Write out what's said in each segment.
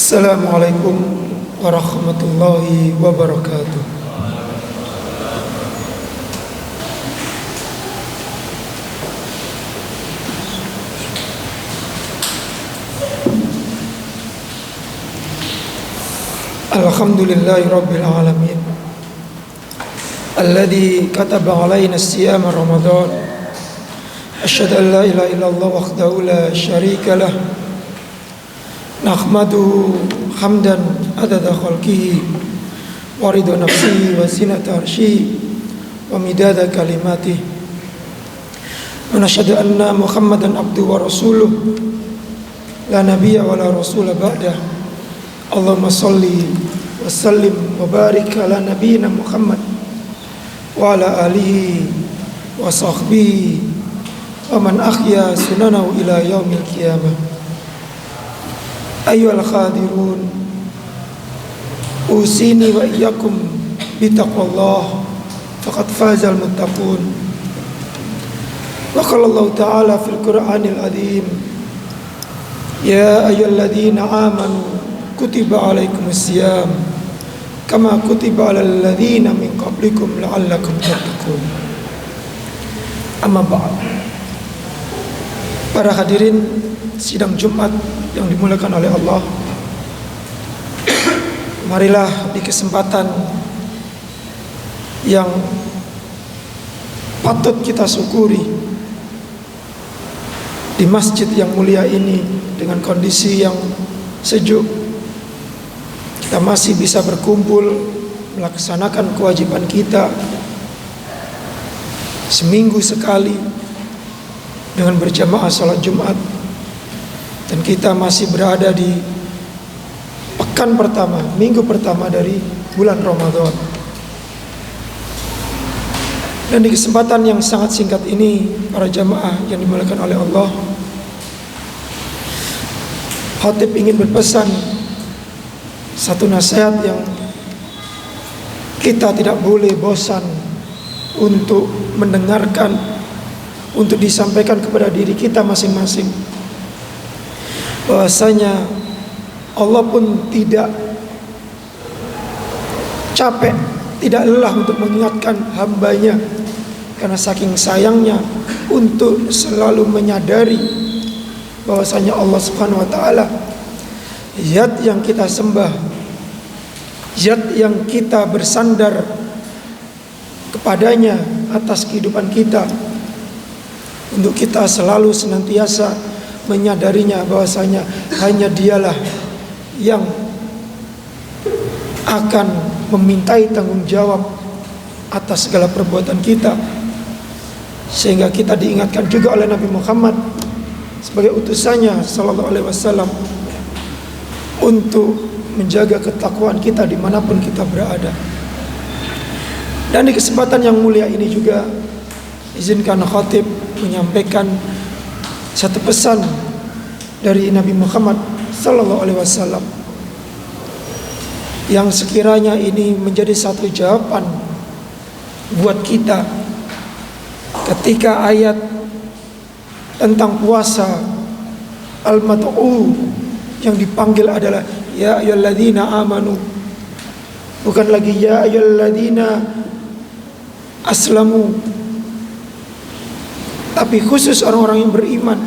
Assalamualaikum warahmatullahi wabarakatuh. Alhamdulillahi rabbil alamin, alladzi kataba alaina siyama ramadan. Asyhadu an la ilaha illallah wahdahu la syarika lah. Nahmaduhu hamdan adada khalqihi wa ridha nafsihi wa zinata arsyihi wa midada kalimatihi. Wa nashhadu anna Muhammadan abduhu wa rasuluh la nabiyya wa la rasula ba'dah. Allahumma salli wa sallim wa barik ala nabiyyina Muhammad wa ala alihi wa sahbihi wa man ahya sunanahu ila yaumil qiyamah. Ayyuhal khadirun, usini wa iyyakum bitaqwallah faqad fazal muttaqun. Wa qala Allah ta'ala fil Qur'anil azim, ya ayyuhalladzina amanu kutiba alaikumus siyam kama kutiba alal ladzina min qablikum la'allakum tattaqun. Amma ba'd. Para hadirin sidang Jumat yang dimuliakan oleh Allah, marilah di kesempatan yang patut kita syukuri di masjid yang mulia ini dengan kondisi yang sejuk, kita masih bisa berkumpul melaksanakan kewajiban kita seminggu sekali dengan berjamaah salat Jumat, dan kita masih berada di pekan pertama, minggu pertama dari bulan Ramadan. Dan di kesempatan yang sangat singkat ini, para jamaah yang dimuliakan oleh Allah, khatib ingin berpesan satu nasihat yang kita tidak boleh bosan untuk mendengarkan, untuk disampaikan kepada diri kita masing-masing, bahwasanya Allah pun tidak capek, tidak lelah untuk mengingatkan hambanya, karena saking sayangnya untuk selalu menyadari bahwasanya Allah Subhanahu wa taala, zat yang kita sembah, zat yang kita bersandar kepadanya atas kehidupan kita, untuk kita selalu senantiasa menyadarinya bahwasanya hanya dialah yang akan memintai tanggung jawab atas segala perbuatan kita. Sehingga kita diingatkan juga oleh Nabi Muhammad sebagai utusannya sallallahu alaihi wasallam untuk menjaga ketakwaan kita dimanapun kita berada. Dan di kesempatan yang mulia ini juga izinkan khatib menyampaikan satu pesan dari Nabi Muhammad sallallahu alaihi wasallam yang sekiranya ini menjadi satu jawaban buat kita ketika ayat tentang puasa al-mad'u yang dipanggil adalah ya ayyuhalladzina amanu, bukan lagi ya ayyuhalladzina aslamu, tapi khusus orang-orang yang beriman.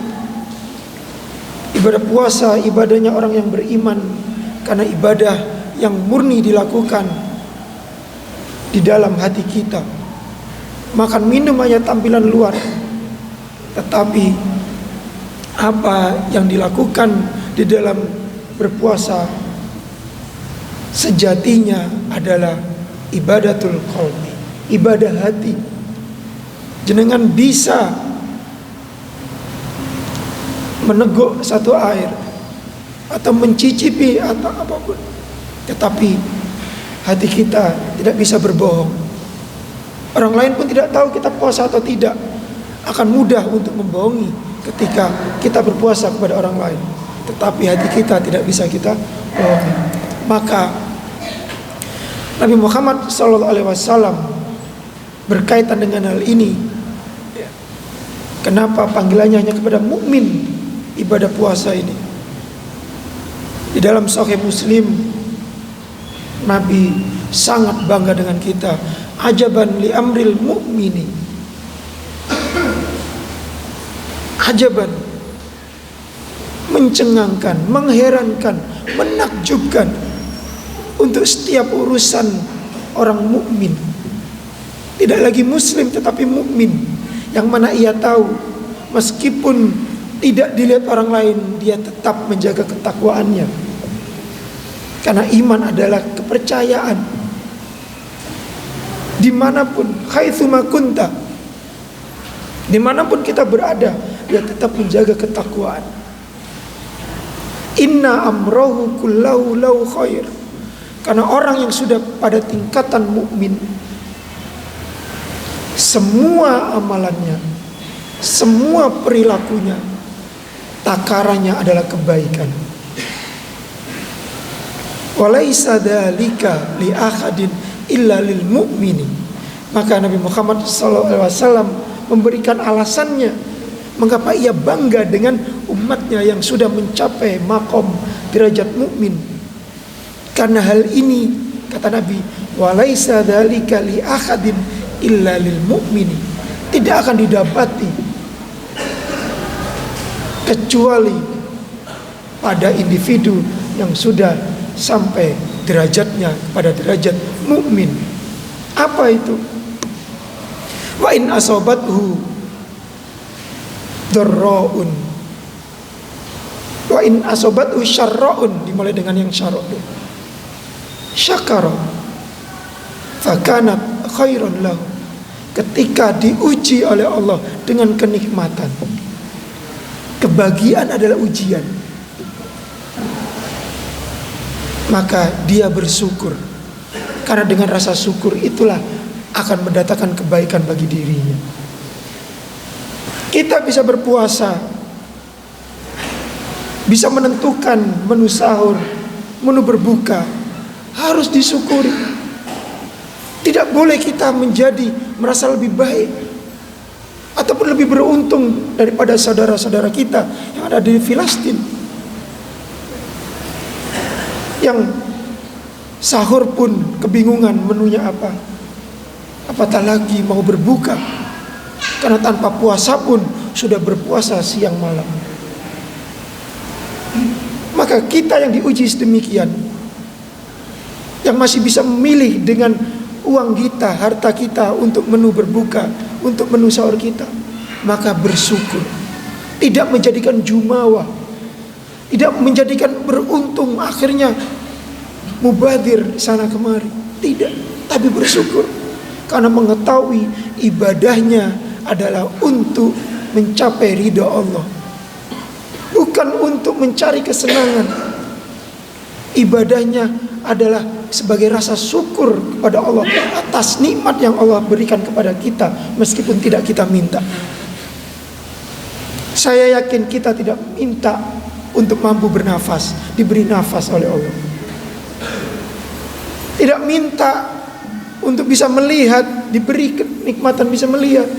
Ibadah puasa ibadahnya orang yang beriman, karena ibadah yang murni dilakukan di dalam hati kita. Makan minum hanya tampilan luar, tetapi apa yang dilakukan di dalam berpuasa sejatinya adalah ibadatul qalbi, ibadah hati. Jenengan bisa meneguk satu air atau mencicipi atau apapun, tetapi hati kita tidak bisa berbohong. Orang lain pun tidak tahu kita puasa atau tidak. Akan mudah untuk membohongi ketika kita berpuasa kepada orang lain, tetapi hati kita tidak bisa kita bohongi. Maka Nabi Muhammad SAW berkaitan dengan hal ini, kenapa panggilannya hanya kepada mukmin ibadah puasa ini? Di dalam Sahih Muslim, Nabi sangat bangga dengan kita. Ajaban li amril mu'mini. Ajaban, mencengangkan, mengherankan, menakjubkan untuk setiap urusan orang mukmin. Tidak lagi muslim tetapi mukmin, yang mana ia tahu meskipun tidak dilihat orang lain, dia tetap menjaga ketakwaannya. Karena iman adalah kepercayaan. Dimanapun, haitsuma kunta, dimanapun kita berada, dia tetap menjaga ketakwaan. Inna amrohu kullahu lahu khair. Karena orang yang sudah pada tingkatan mukmin, semua amalannya, semua perilakunya, takarannya adalah kebaikan. Walaisa dzalika li ahadin illa lil mu'mini. Maka Nabi Muhammad SAW memberikan alasannya mengapa ia bangga dengan umatnya yang sudah mencapai makom derajat mukmin. Karena hal ini, kata Nabi, walaisa dzalika li ahadin illa lil mu'mini, tidak akan didapati kecuali pada individu yang sudah sampai derajatnya pada derajat mukmin. Apa itu? Wa in asobathu darraun, wa in asobathu syarraun, dimulai dengan yang syarra, syakara fakanat khairan lahu. Ketika diuji oleh Allah dengan kenikmatan, kebahagiaan adalah ujian, maka dia bersyukur. Karena dengan rasa syukur itulah akan mendatangkan kebaikan bagi dirinya. Kita bisa berpuasa, bisa menentukan menu sahur, menu berbuka, harus disyukuri. Tidak boleh kita menjadi merasa lebih baik ataupun lebih beruntung daripada saudara-saudara kita yang ada di Filistin, yang sahur pun kebingungan menunya apa, apatah lagi mau berbuka, karena tanpa puasa pun sudah berpuasa siang malam. Maka kita yang diuji sedemikian, yang masih bisa memilih dengan uang kita, harta kita untuk menu berbuka, untuk menu sahur kita, maka bersyukur. Tidak menjadikan jumawa, tidak menjadikan beruntung akhirnya mubadir sana kemari, tidak, tapi bersyukur karena mengetahui ibadahnya adalah untuk mencapai ridha Allah, bukan untuk mencari kesenangan. Ibadahnya adalah sebagai rasa syukur kepada Allah atas nikmat yang Allah berikan kepada kita meskipun tidak kita minta. Saya yakin kita tidak minta untuk mampu bernafas, diberi nafas oleh Allah. Tidak minta untuk bisa melihat, diberi kenikmatan bisa melihat.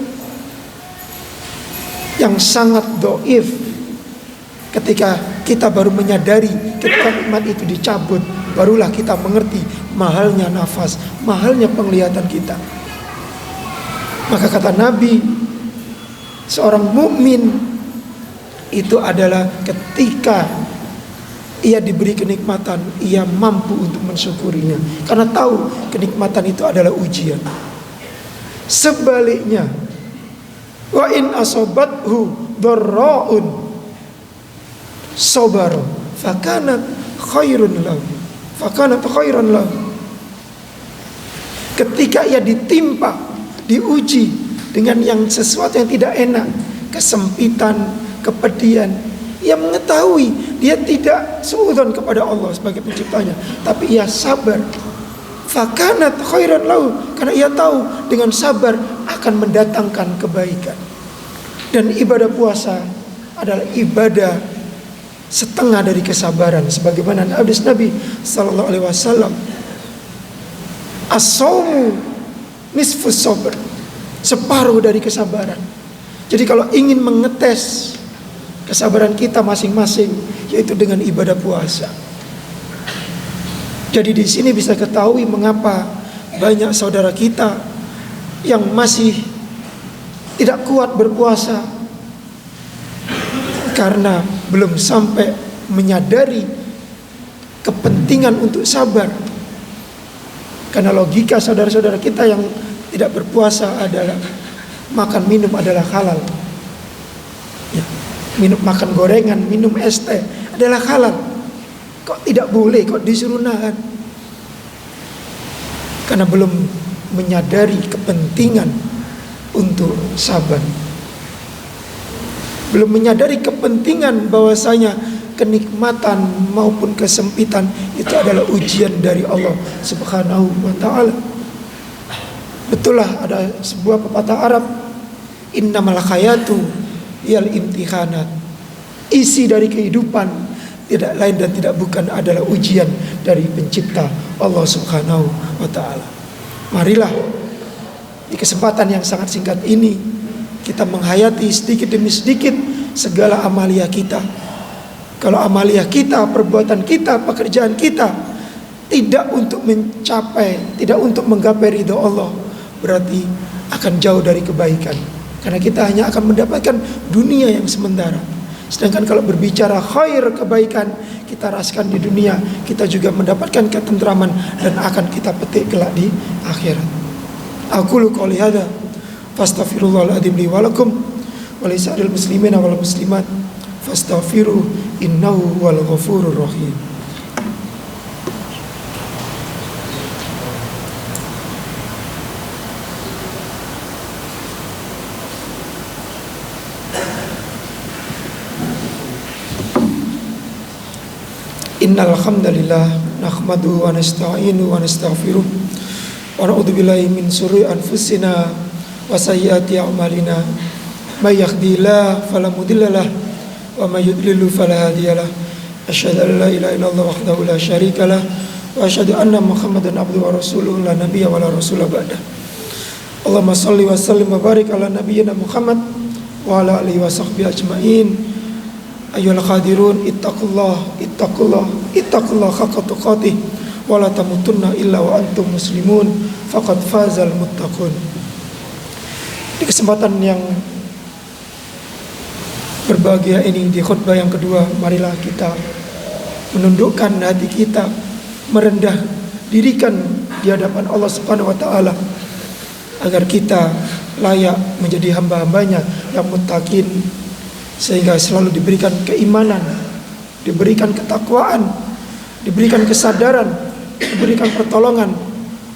Yang sangat dhaif ketika kita baru menyadari ketika nikmat itu dicabut, barulah kita mengerti mahalnya nafas, mahalnya penglihatan kita. Maka kata Nabi, seorang mukmin itu adalah ketika ia diberi kenikmatan, ia mampu untuk mensyukurinya, karena tahu kenikmatan itu adalah ujian. Sebaliknya, wa in asobathu darraun sabar fakanat khairun lahu, fakanat khairan lahu. Ketika ia ditimpa, diuji dengan yang sesuatu yang tidak enak, kesempitan, kepedihan, ia mengetahui dia tidak suudzon kepada Allah sebagai penciptanya, tapi ia sabar. Fakanat khairan lahu, karena ia tahu dengan sabar akan mendatangkan kebaikan. Dan ibadah puasa adalah ibadah setengah dari kesabaran, sebagaimana hadis Nabi sallallahu alaihi wasallam, as-shaumu nisfus sabr, separuh dari kesabaran. Jadi kalau ingin mengetes kesabaran kita masing-masing, yaitu dengan ibadah puasa. Jadi di sini bisa ketahui mengapa banyak saudara kita yang masih tidak kuat berpuasa karena belum sampai menyadari kepentingan untuk sabar. Karena logika saudara-saudara kita yang tidak berpuasa adalah makan minum adalah halal. Ya, makan gorengan, minum es teh adalah halal. Kok tidak boleh, kok disuruh nahan? Karena belum menyadari kepentingan untuk sabar. Belum menyadari kepentingan bahwasanya kenikmatan maupun kesempitan itu adalah ujian dari Allah Subhanahu wa ta'ala. Betul lah, ada sebuah pepatah Arab, innamal hayatu yal imtihanat. Isi dari kehidupan tidak lain dan tidak bukan adalah ujian dari pencipta Allah Subhanahu wa ta'ala. Marilah di kesempatan yang sangat singkat ini kita menghayati sedikit demi sedikit segala amalia kita. Kalau amalia kita, perbuatan kita, pekerjaan kita tidak untuk mencapai, tidak untuk menggapai ridho Allah, berarti akan jauh dari kebaikan. Karena kita hanya akan mendapatkan dunia yang sementara. Sedangkan kalau berbicara khair, kebaikan, kita rasakan di dunia, kita juga mendapatkan ketentraman dan akan kita petik kelak di akhirat. Aqulu qouli hadza fastaghfirullahaladzim li wa lakum wa lisa'iril muslimina wal muslimat fastaghfiru innahu huwal ghafurur rahim. Innal hamdalillah nahmaduhu wa nasta'inuhu wa nastaghfiruh wa na'udzu billahi min syururi anfusina wa sayyiati a'malina may yahdihillahu fala mudhillalah wa may yudlil fala hadiyalah. Asyhadu an la ilaha illallah wahdahu la syarikalah wa asyhadu anna Muhammadan abduhu wa rasuluhu la nabiyya wa la rasula ba'dah. Allahumma shalli wa sallim wa barik ala nabiyyina Muhammad wa ala alihi wa sahbihi ajmain. Ayyuhal qadirun ittaqullah haqqa tuqatih wa la tamutunna illa wa antum muslimun faqad fazal muttaqun. Di kesempatan yang berbahagia ini, di khutbah yang kedua, marilah kita menundukkan hati kita, merendah dirikan di hadapan Allah Subhanahu wa taala agar kita layak menjadi hamba-hambanya yang muttaqin, sehingga selalu diberikan keimanan, diberikan ketakwaan, diberikan kesadaran, diberikan pertolongan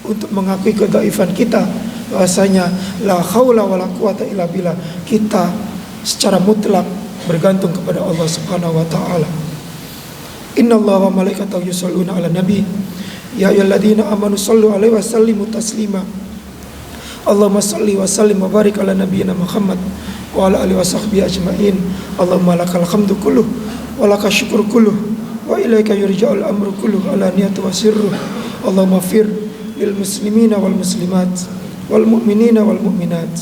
untuk mengakui kedhaifan kita, bahwasanya la haula wala quwata illa billah, kita secara mutlak bergantung kepada Allah Subhanahu wa taala. Innallaha wa malaikatahu yusholluna 'alan nabi ya ayyuhalladzina amanu shallu 'alaihi wa sallimu taslima. Allahumma shalli wa sallim wa barik ala nabiyyina Muhammad wa ala alihi wa sahbihi ajmain. Allahumma lakal hamdu kulluh wa lakal syukru kulluh wa ilaika yurja'ul amru kulluh ala niyati wa sirruh. Allahumma fir lil muslimina wal muslimat wal mu'minina wal mu'minat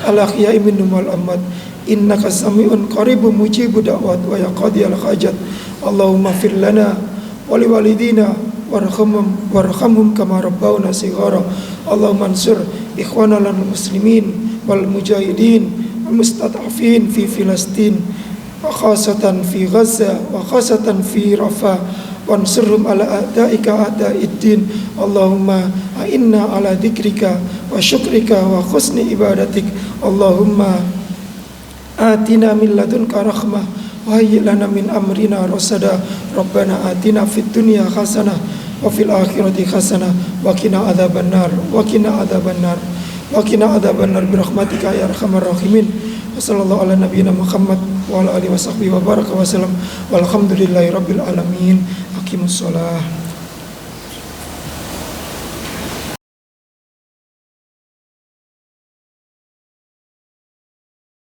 al ahya'i minhum wal amwat innaka sami'un qaribun mujibud da'wat wa yaqdiyal hajat. Allahumma fir lana wa liwalidina warhamhum kama rabbawna shighara. Allahumma ansur ikhwana lal muslimin wal mujahidin wal mustad'afin fi Filastin wa khasatan fi Gaza wa khasatan fi Rafah wansurhum ala a'daika a'daiddin. Allahumma a'inna ala dzikrika wa syukrika wa husni ibadatik. Allahumma atina min ladunka rahmah wa hayyi lana min amrina rasada. Rabbana atina fid dunya hasanah wa fil akhirati hasanah wa qina adzabannar wa qina adzabannar wa qina adzabannar bi rahmatika ya arhamar rahimin. Wassallallahu ala nabiyyina Muhammad wa ala alihi wa sahbihi wa baraka wa sallam walhamdulillahi rabbil alamin. Aqimus shalah.